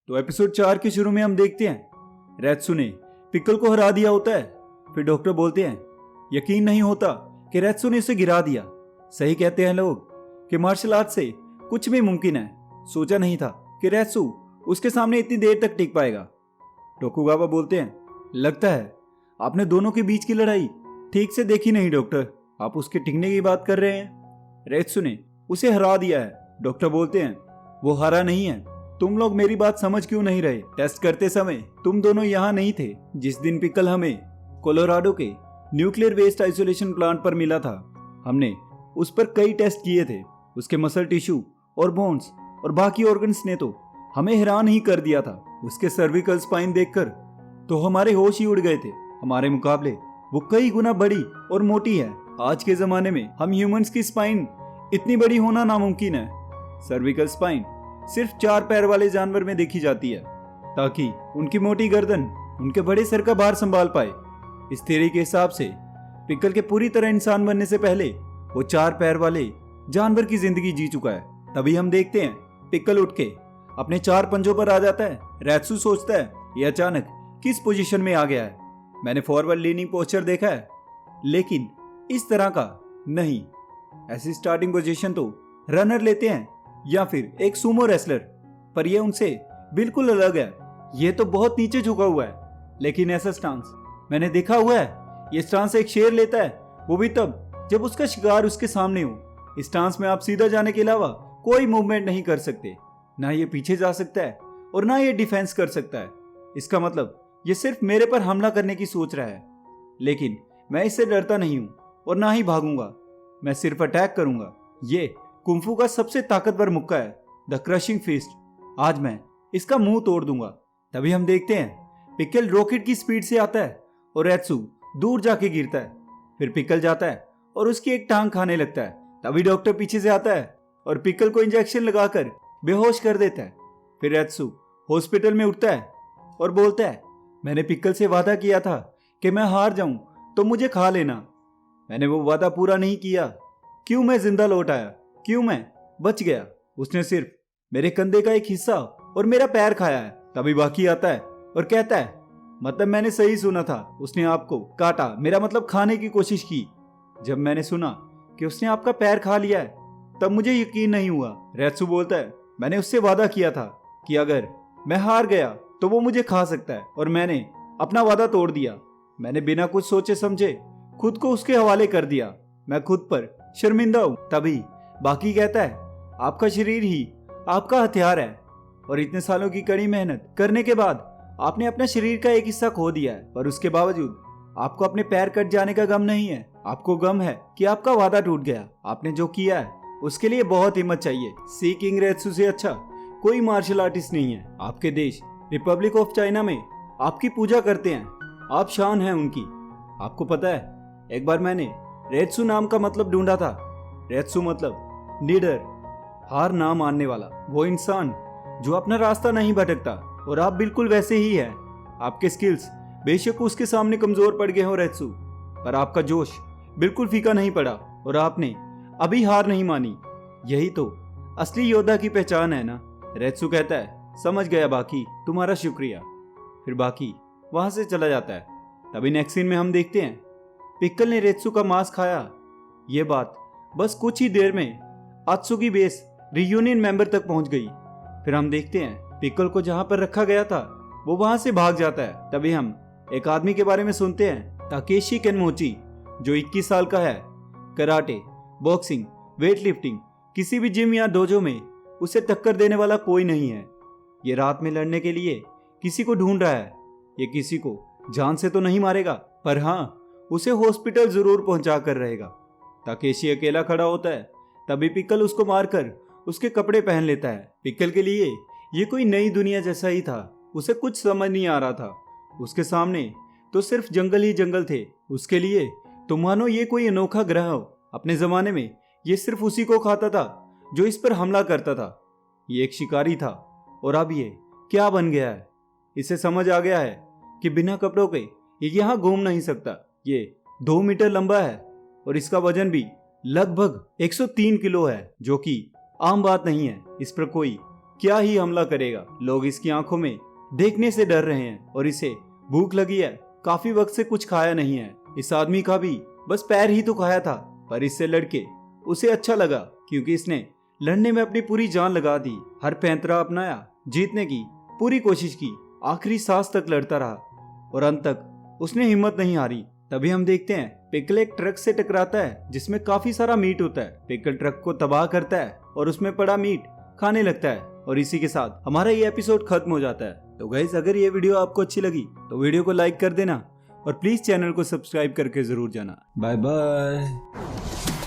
तो एपिसोड 4 के शुरू में हम देखते हैं रेत्सु ने पिक्कल को हरा दिया होता है। फिर डॉक्टर बोलते हैं यकीन नहीं होता कि रेत्सु ने उसे गिरा दिया। सही कहते हैं लोग कि मार्शल आर्ट से कुछ भी मुमकिन है। सोचा नहीं था कि रेत्सु उसके सामने इतनी देर तक टिक पाएगा। टोकुगावा बोलते हैं लगता है आपने दोनों के बीच की लड़ाई ठीक से देखी नहीं डॉक्टर, आप उसके टिकने की बात कर रहे हैं। रेत्सु ने उसे हरा दिया है। डॉक्टर बोलते हैं वो हारा नहीं है, तुम लोग मेरी बात समझ क्यों नहीं रहे। टेस्ट करते समय तुम दोनों यहाँ नहीं थे जिस दिन पिक्कल हमें कोलोराडो के न्यूक्लियर वेस्ट आइसोलेशन प्लांट पर मिला था। हमने उस पर कई टेस्ट किए थे। उसके मसल टिश्यू और बोन्स और बाकी ऑर्गन्स ने तो हमें हैरान ही कर दिया था। उसके सर्विकल स्पाइन देखकर तो हमारे होश ही उड़ गए थे। हमारे मुकाबले वो कई गुना बड़ी और मोटी है। आज के जमाने में हम ह्यूमंस की स्पाइन इतनी बड़ी होना नामुमकिन है। सर्विकल स्पाइन सिर्फ 4 पैर वाले जानवर में देखी जाती है ताकि उनकी मोटी गर्दन उनके बड़े सर का भार संभाल पाए। इस थ्योरी के हिसाब से पिक्कल के पूरी तरह इंसान बनने से पहले वो 4 पैर वाले जानवर की जिंदगी जी चुका है। तभी हम देखते हैं पिक्कल उठ के अपने 4 पंजों पर आ जाता है। रेत्सु सोचता है ये अचानक किस पोजीशन में आ गया है। मैंने फॉरवर्ड लीनिंग पोस्चर देखा है लेकिन इस तरह का नहीं। ऐसी स्टार्टिंग पोजीशन तो रनर लेते हैं या फिर एक सुमो रेसलर, पर यह उनसे बिल्कुल अलग है। ये तो बहुत नीचे झुका हुआ है। लेकिन ऐसा स्टांस मैंने देखा हुआ है। ये स्टांस एक शेर लेता है, वो भी तब जब उसका शिकार उसके सामने हो। इस स्टांस में आप सीधा जाने के अलावा कोई मूवमेंट नहीं कर सकते। ना ये पीछे जा सकता है और ना ये डिफेंस कर सकता है। इसका मतलब ये सिर्फ मेरे पर हमला करने की सोच रहा है। लेकिन मैं इससे डरता नहीं हूं और ना ही भागूंगा। मैं सिर्फ अटैक करूंगा। ये कुंफू का सबसे ताकतवर मुक्का है, द क्रशिंग फिस्ट। आज मैं इसका मुंह तोड़ दूंगा। तभी हम देखते हैं पिक्कल रॉकेट की स्पीड से आता है और रेत्सु दूर जाके गिरता है। फिर पिक्कल जाता है और उसकी एक टांग खाने लगता है। तभी डॉक्टर पीछे से आता है और पिक्कल को इंजेक्शन लगाकर बेहोश कर देता है। फिर रेत्सु हॉस्पिटल में उठता है और बोलता है मैंने पिक्कल से वादा किया था कि मैं हार जाऊं तो मुझे खा लेना। मैंने वो वादा पूरा नहीं किया। क्यों मैं जिंदा लौट आया, क्यों मैं बच गया। उसने सिर्फ मेरे कंधे का एक हिस्सा और मेरा पैर खाया है। तभी बाकी आता है और कहता है मतलब मैंने सही सुना था, उसने आपको काटा, मेरा मतलब खाने की कोशिश की। जब मैंने सुना कि उसने आपका पैर खा लिया है तब मुझे यकीन नहीं हुआ। रेत्सु बोलता है मैंने उससे वादा किया था कि अगर मैं हार गया तो वो मुझे खा सकता है और मैंने अपना वादा तोड़ दिया। मैंने बिना कुछ सोचे समझे खुद को उसके हवाले कर दिया। मैं खुद पर शर्मिंदा हूं। तभी बाकी कहता है आपका शरीर ही आपका हथियार है और इतने सालों की कड़ी मेहनत करने के बाद आपने अपने शरीर का एक हिस्सा खो दिया है, पर उसके बावजूद आपको अपने पैर कट जाने का गम नहीं है। आपको गम है कि आपका वादा टूट गया। आपने जो किया है उसके लिए बहुत हिम्मत चाहिए। सी किंग रेत्सु से अच्छा कोई मार्शल आर्टिस्ट नहीं है। आपके देश रिपब्लिक ऑफ चाइना में आपकी पूजा करते हैं, आप शान हैं उनकी। आपको पता है एक बार मैंने रेत्सु नाम का मतलब ढूंढा था। रेत्सु मतलब निडर, हार ना मानने वाला, वो इंसान जो अपना रास्ता नहीं भटकता। और आप बिल्कुल वैसे ही हैं। आपके स्किल्स बेशक उसके सामने कमजोर पड़ गए हो रेत्सु, पर आपका जोश बिल्कुल फीका नहीं पड़ा और आपने अभी हार नहीं मानी। यही तो असली योद्धा की पहचान है ना। रेत्सु कहता है समझ गया बाकी, तुम्हारा शुक्रिया। फिर बाकी वहां से चला जाता है। तभी नेक्स्ट सीन में हम देखते हैं पिक्कल ने रेत्सु का मांस खाया। ये बात बस कुछ ही देर में आत्सुकी बेस रियूनियन मेंबर तक पहुंच गई। फिर हम देखते हैं पिक्कल को जहां पर रखा गया था वो वहां से भाग जाता है। तभी हम एक आदमी के बारे में सुनते हैं, ताकेशी केनमोची, जो 21 साल का है। कराटे, बॉक्सिंग, वेट लिफ्टिंग, किसी भी जिम या डोजो में उसे टक्कर देने वाला कोई नहीं है। ये रात में लड़ने के लिए किसी को ढूंढ रहा है। ये किसी को जान से तो नहीं मारेगा, पर हाँ उसे हॉस्पिटल जरूर पहुंचा कर रहेगा। ताकेशी अकेला खड़ा होता है। तभी पिक्कल उसको मारकर उसके कपड़े पहन लेता है। पिक्कल के लिए ये कोई नई दुनिया जैसा ही था। उसे कुछ समझ नहीं आ रहा था। उसके सामने तो सिर्फ जंगल ही जंगल थे। उसके लिए तो मानो ये कोई अनोखा ग्रह हो। अपने जमाने में ये सिर्फ उसी को खाता था जो इस पर हमला करता था। ये एक शिकारी था और अब ये क्या बन गया है। इसे समझ आ गया है कि बिना कपड़ों के ये यहाँ घूम नहीं सकता। ये 2 मीटर लंबा है और इसका वजन भी लगभग 103 किलो है, जो कि आम बात नहीं है। इस पर कोई क्या ही हमला करेगा। लोग इसकी आंखों में देखने से डर रहे हैं और इसे भूख लगी है। काफी वक्त से कुछ खाया नहीं है। इस आदमी का भी बस पैर ही तो खाया था, पर इससे लड़के उसे अच्छा लगा क्योंकि इसने लड़ने में अपनी पूरी जान लगा दी। हर पैंतरा अपनाया, जीतने की पूरी कोशिश की, आखिरी सांस तक लड़ता रहा और अंत तक उसने हिम्मत नहीं हारी। तभी हम देखते हैं पिकल एक ट्रक से टकराता है जिसमें काफी सारा मीट होता है। पिकल ट्रक को तबाह करता है और उसमें पड़ा मीट खाने लगता है और इसी के साथ हमारा ये एपिसोड खत्म हो जाता है। तो गाइस, अगर ये वीडियो आपको अच्छी लगी तो वीडियो को लाइक कर देना और प्लीज चैनल को सब्सक्राइब करके जरूर जाना। Bye bye.